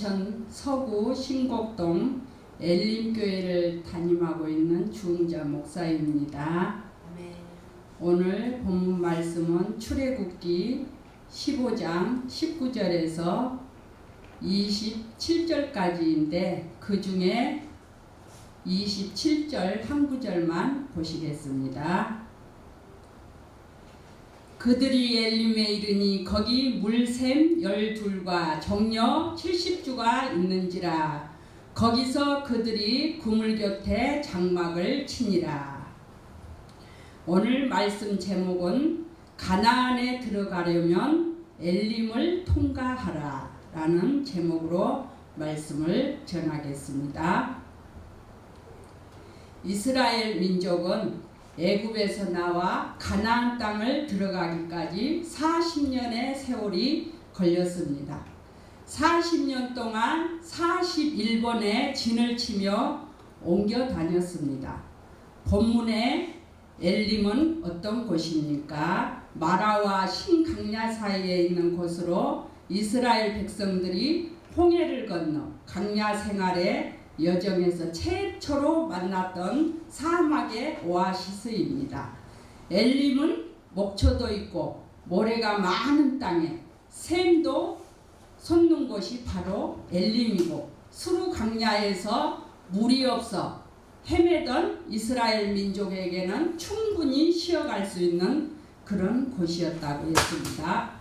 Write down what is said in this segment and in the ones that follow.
인천 서구 신곡동 엘림교회를 담임하고 있는 주흥자 목사입니다. 오늘 본문 말씀은 출애굽기 15장 19절에서 27절까지인데 그 중에 27절 한 구절만 보시겠습니다. 그들이 엘림에 이르니 거기 물샘 12과 정녀 70주가 있는지라. 거기서 그들이 그물 곁에 장막을 치니라. 오늘 말씀 제목은 가나안에 들어가려면 엘림을 통과하라 라는 제목으로 말씀을 전하겠습니다. 이스라엘 민족은 애굽에서 나와 가나안 땅을 들어가기까지 40년의 세월이 걸렸습니다. 40년 동안 41번의 진을 치며 옮겨 다녔습니다. 본문의 엘림은 어떤 곳입니까? 마라와 신강야 사이에 있는 곳으로 이스라엘 백성들이 홍해를 건너 강야 생활의 여정에서 최초로 만났던 사막의 오아시스입니다. 엘림은 목초도 있고 모래가 많은 땅에 샘도 솟는 곳이 바로 엘림이고 수르 강야에서 물이 없어 헤매던 이스라엘 민족에게는 충분히 쉬어갈 수 있는 그런 곳이었다고 했습니다.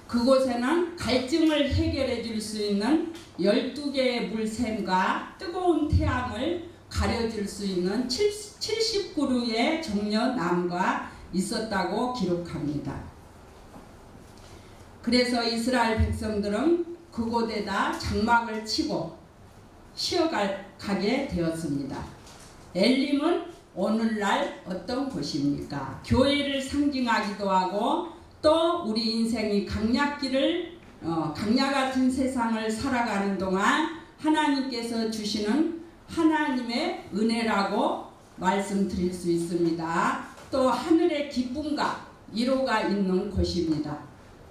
그곳에는 갈증을 해결해 줄 수 있는 12개의 물샘과 뜨거운 태양을 가려줄 수 있는 70그루의 정녀나무가 있었다고 기록합니다. 그래서 이스라엘 백성들은 그곳에다 장막을 치고 쉬어가게 되었습니다. 엘림은 오늘날 어떤 곳입니까? 교회를 상징하기도 하고 또 우리 인생이 강야 같은 세상을 살아가는 동안 하나님께서 주시는 하나님의 은혜라고 말씀드릴 수 있습니다. 또 하늘의 기쁨과 위로가 있는 곳입니다.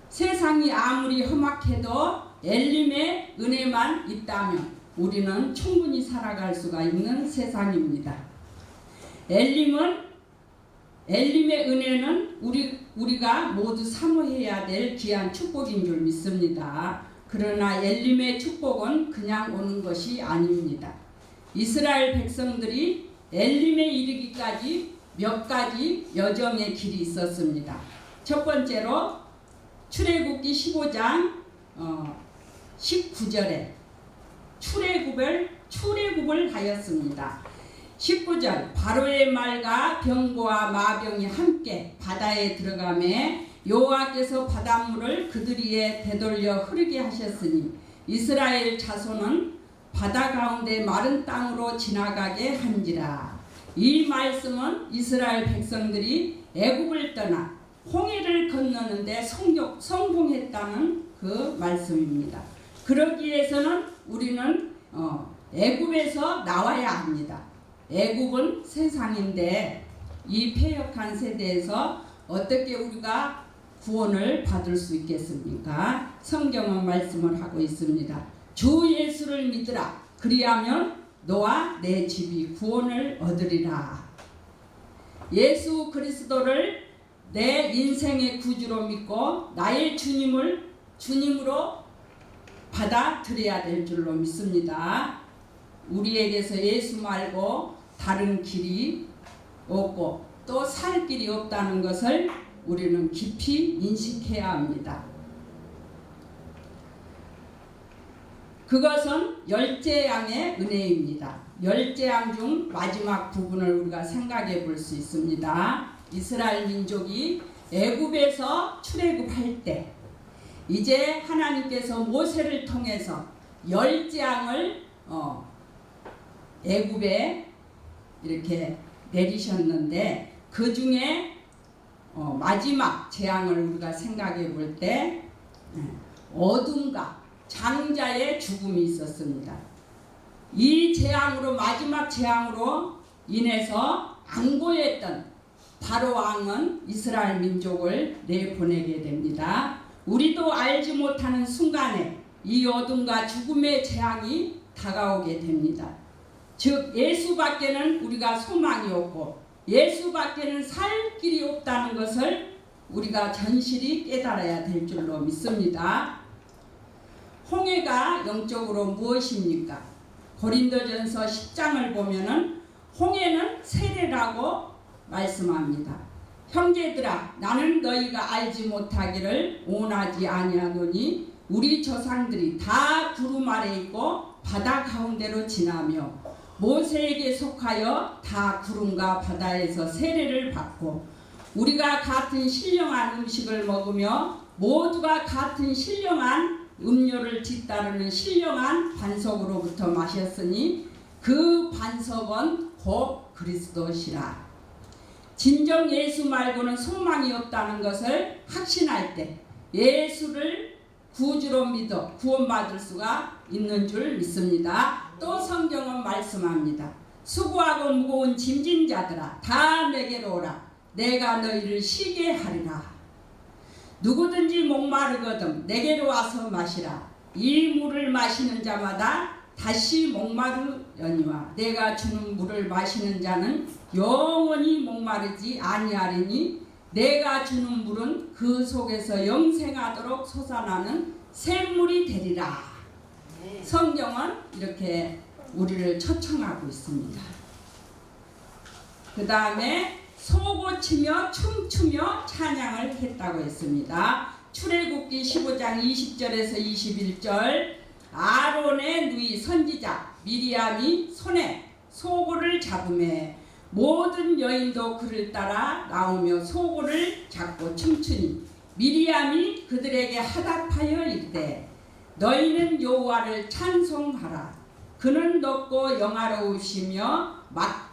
세상이 아무리 험악해도 엘림의 은혜만 있다면 우리는 충분히 살아갈 수가 있는 세상입니다. 엘림의 은혜는 우리가 모두 사모해야 될 귀한 축복인 줄 믿습니다. 그러나 엘림의 축복은 그냥 오는 것이 아닙니다. 이스라엘 백성들이 엘림에 이르기까지 몇 가지 여정의 길이 있었습니다. 첫 번째로 출애굽기 15장 19절에 출애굽을 하였습니다. 19절 바로의 말과 병거와 마병이 함께 바다에 들어가매 여호와께서 바닷물을 그들 위에 되돌려 흐르게 하셨으니 이스라엘 자손은 바다 가운데 마른 땅으로 지나가게 한지라. 이 말씀은 이스라엘 백성들이 애굽을 떠나 홍해를 건너는데 성공했다는 그 말씀입니다. 그러기 위해서는 우리는 애굽에서 나와야 합니다. 애굽은 세상인데 이 패역한 세대에서 어떻게 우리가 구원을 받을 수 있겠습니까? 성경은 말씀을 하고 있습니다. 주 예수를 믿으라. 그리하면 너와 내 집이 구원을 얻으리라. 예수 그리스도를 내 인생의 구주로 믿고 나의 주님으로 받아들여야 될 줄로 믿습니다. 우리에게서 예수 말고 다른 길이 없고 또 살 길이 없다는 것을 우리는 깊이 인식해야 합니다. 그것은 열재앙의 은혜입니다. 열재앙 중 마지막 부분을 우리가 생각해 볼 수 있습니다. 이스라엘 민족이 애굽에서 출애굽할 때 이제 하나님께서 모세를 통해서 열재앙을 애굽에 이렇게 내리셨는데 그 중에 마지막 재앙을 우리가 생각해 볼 때 어둠과 장자의 죽음이 있었습니다. 이 재앙으로 마지막 재앙으로 인해서 안고했던 바로 왕은 이스라엘 민족을 내보내게 됩니다. 우리도 알지 못하는 순간에 이 어둠과 죽음의 재앙이 다가오게 됩니다. 즉 예수밖에는 우리가 소망이 없고 예수밖에는 살 길이 없다는 것을 우리가 전실히 깨달아야 될 줄로 믿습니다. 홍해가 영적으로 무엇입니까? 고린도전서 10장을 보면은 홍해는 세례라고 말씀합니다. 형제들아, 나는 너희가 알지 못하기를 원하지 아니하노니 우리 조상들이 다 구름 아래 있고 바다 가운데로 지나며 모세에게 속하여 다 구름과 바다에서 세례를 받고 우리가 같은 신령한 음식을 먹으며 모두가 같은 신령한 음료를 뒤따르는 신령한 반석으로부터 마셨으니 그 반석은 곧 그리스도시라. 진정 예수 말고는 소망이 없다는 것을 확신할 때 예수를 구주로 믿어 구원받을 수가 있는 줄 믿습니다. 또 성경은 말씀합니다. 수고하고 무거운 짐진 자들아 다 내게로 오라. 내가 너희를 쉬게 하리라. 누구든지 목마르거든 내게로 와서 마시라. 이 물을 마시는 자마다 다시 목마르려니와 내가 주는 물을 마시는 자는 영원히 목마르지 아니하리니 내가 주는 물은 그 속에서 영생하도록 솟아나는 샘물이 되리라. 성경은 이렇게 우리를 초청하고 있습니다. 그 다음에 소고치며 춤추며 찬양을 했다고 했습니다. 출애굽기 15장 20절에서 21절 아론의 누이 선지자 미리암이 손에 소고를 잡으매 모든 여인도 그를 따라 나오며 소고를 잡고 춤추니 미리암이 그들에게 하답하여 이르되 너희는 여호와를 찬송하라. 그는 높고 영화로우시며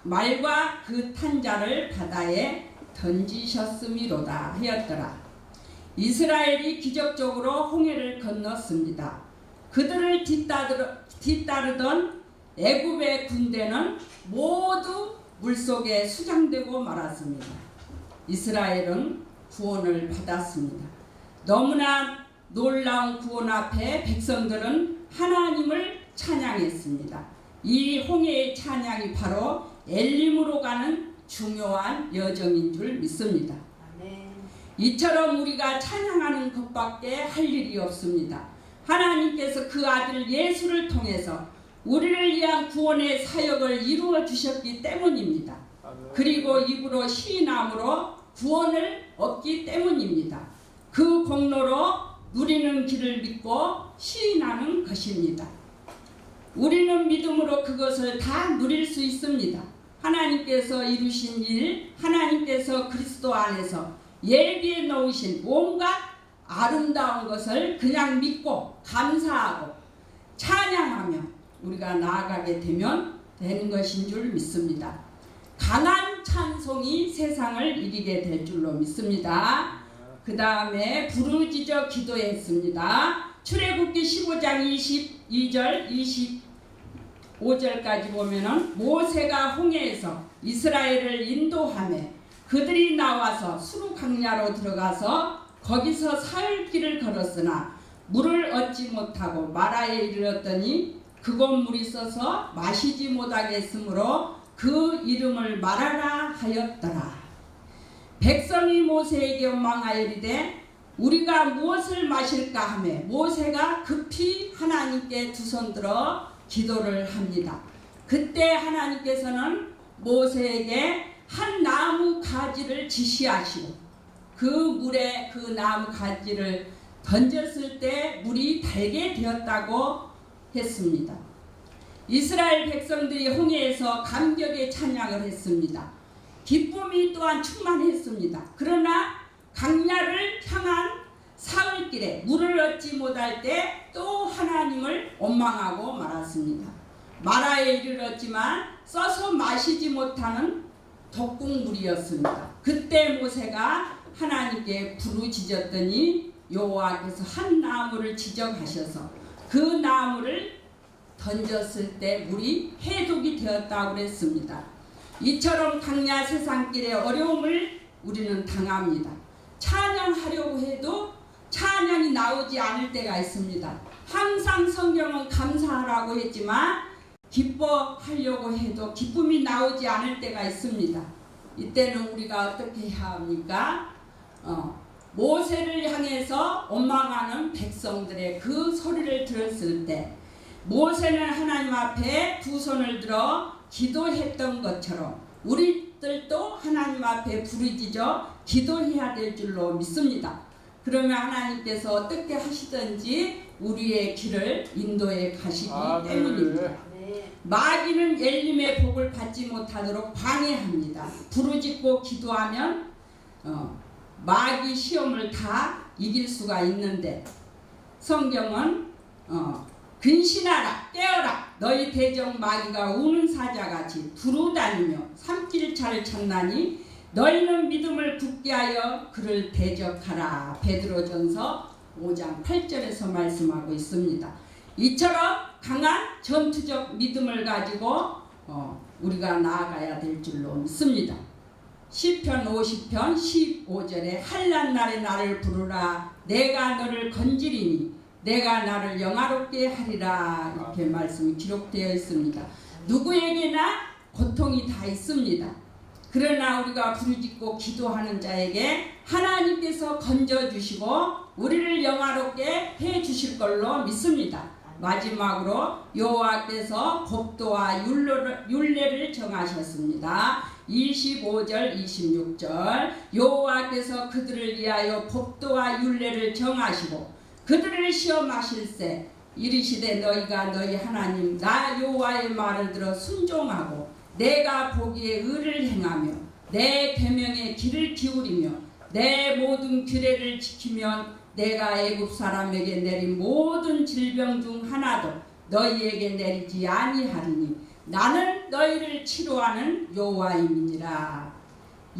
말과 그 탄 자를 바다에 던지셨음이로다 하였더라. 이스라엘이 기적적으로 홍해를 건넜습니다. 그들을 뒤따르던 애굽의 군대는 모두 물속에 수장되고 말았습니다. 이스라엘은 구원을 받았습니다. 너무나 놀라운 구원 앞에 백성들은 하나님을 찬양했습니다. 이 홍해의 찬양이 바로 엘림으로 가는 중요한 여정인 줄 믿습니다. 이처럼 우리가 찬양하는 것밖에 할 일이 없습니다. 하나님께서 그 아들 예수를 통해서 우리를 위한 구원의 사역을 이루어 주셨기 때문입니다. 그리고 입으로 시인함으로 구원을 얻기 때문입니다. 그 공로로 누리는 길을 믿고 시인하는 것입니다. 우리는 믿음으로 그것을 다 누릴 수 있습니다. 하나님께서 이루신 일, 하나님께서 그리스도 안에서 예비해 놓으신 온갖 아름다운 것을 그냥 믿고 감사하고 찬양하며 우리가 나아가게 되는 것인 줄 믿습니다. 강한 찬송이 세상을 이기게 될 줄로 믿습니다. 그 다음에 부르짖어 기도했습니다. 출애굽기 15장 22절 25절까지 보면은 모세가 홍해에서 이스라엘을 인도하며 그들이 나와서 수르 강야로 들어가서 거기서 사흘 길을 걸었으나 물을 얻지 못하고 마라에 이르렀더니 그곳 물이 써서 마시지 못하게 했으므로 그 이름을 마라라 하였더라. 백성이 모세에게 원망하여 이르되 우리가 무엇을 마실까 하며 모세가 급히 하나님께 두 손 들어 기도를 합니다. 그때 하나님께서는 모세에게 한 나무 가지를 지시하시고 그 물에 그 나무 가지를 던졌을 때 물이 달게 되었다고 했습니다. 이스라엘 백성들이 홍해에서 감격의 찬양을 했습니다. 기쁨이 또한 충만했습니다. 그러나 강야를 향한 사흘길에 물을 얻지 못할 때 또 하나님을 원망하고 말았습니다. 마라에 이르렀지만 써서 마시지 못하는 독국물이었습니다. 그때 모세가 하나님께 부르짖었더니 여호와께서 한 나무를 지적하셔서 그 나무를 던졌을 때 물이 해독이 되었다고 그랬습니다. 이처럼 강야 세상길의 어려움을 우리는 당합니다. 찬양하려고 해도 찬양이 나오지 않을 때가 있습니다. 항상 성경은 감사하라고 했지만 기뻐하려고 해도 기쁨이 나오지 않을 때가 있습니다. 이때는 우리가 어떻게 해야 합니까? 모세를 향해서 원망하는 백성들의 그 소리를 들었을 때 모세는 하나님 앞에 두 손을 들어 기도했던 것처럼 우리들도 하나님 앞에 부르짖어 기도해야 될 줄로 믿습니다. 그러면 하나님께서 어떻게 하시든지 우리의 길을 인도해 가시기 때문입니다. 마귀는 엘림의 복을 받지 못하도록 방해합니다. 부르짖고 기도하면 마귀 시험을 다 이길 수가 있는데 성경은 근신하라 깨어라 너희 대적 마귀가 우는 사자같이 두루다니며 삼킬차를 찾나니 너희는 믿음을 굳게 하여 그를 대적하라. 베드로전서 5장 8절에서 말씀하고 있습니다. 이처럼 강한 전투적 믿음을 가지고 우리가 나아가야 될 줄로 믿습니다. 시편 50편 15절에 한란 날에 나를 부르라 내가 너를 건지리니 내가 나를 영화롭게 하리라 이렇게 말씀이 기록되어 있습니다. 누구에게나 고통이 다 있습니다. 그러나 우리가 부르짖고 기도하는 자에게 하나님께서 건져주시고 우리를 영화롭게 해주실 걸로 믿습니다. 마지막으로 여호와께서 법도와 율례를 정하셨습니다. 25절 26절 여호와께서 그들을 위하여 법도와 율례를 정하시고 그들을 시험하실세 이르시되 너희가 너희 하나님 나 여호와의 말을 들어 순종하고 내가 보기에 의를 행하며 내 계명의 귀를 기울이며 내 모든 규례를 지키면 내가 애굽 사람에게 내린 모든 질병 중 하나도 너희에게 내리지 아니하리니 나는 너희를 치료하는 여호와임이니라.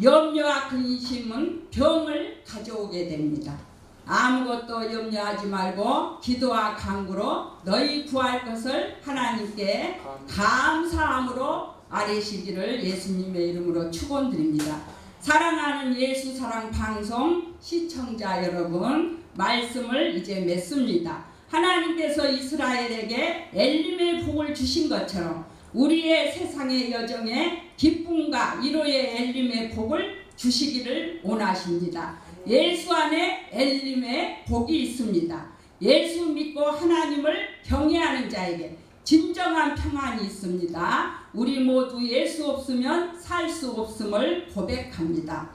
염려와 근심은 병을 가져오게 됩니다. 아무것도 염려하지 말고 기도와 간구로 너희 구할 것을 하나님께 감사함으로 아뢰시기를 예수님의 이름으로 축원드립니다. 사랑하는 예수 사랑 방송 시청자 여러분, 말씀을 이제 맺습니다. 하나님께서 이스라엘에게 엘림의 복을 주신 것처럼 우리의 세상의 여정에 기쁨과 위로의 엘림의 복을 주시기를 원하십니다. 예수 안에 엘림의 복이 있습니다. 예수 믿고 하나님을 경외하는 자에게 진정한 평안이 있습니다. 우리 모두 예수 없으면 살 수 없음을 고백합니다.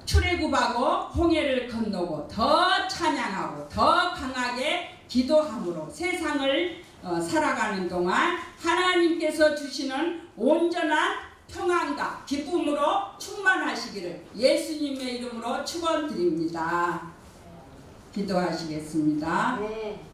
출애굽하고 홍해를 건너고 더 찬양하고 더 강하게 기도함으로 세상을 살아가는 동안 하나님께서 주시는 온전한 평안과 기쁨으로 충만하시기를 예수님의 이름으로 축원드립니다. 기도하시겠습니다. 네.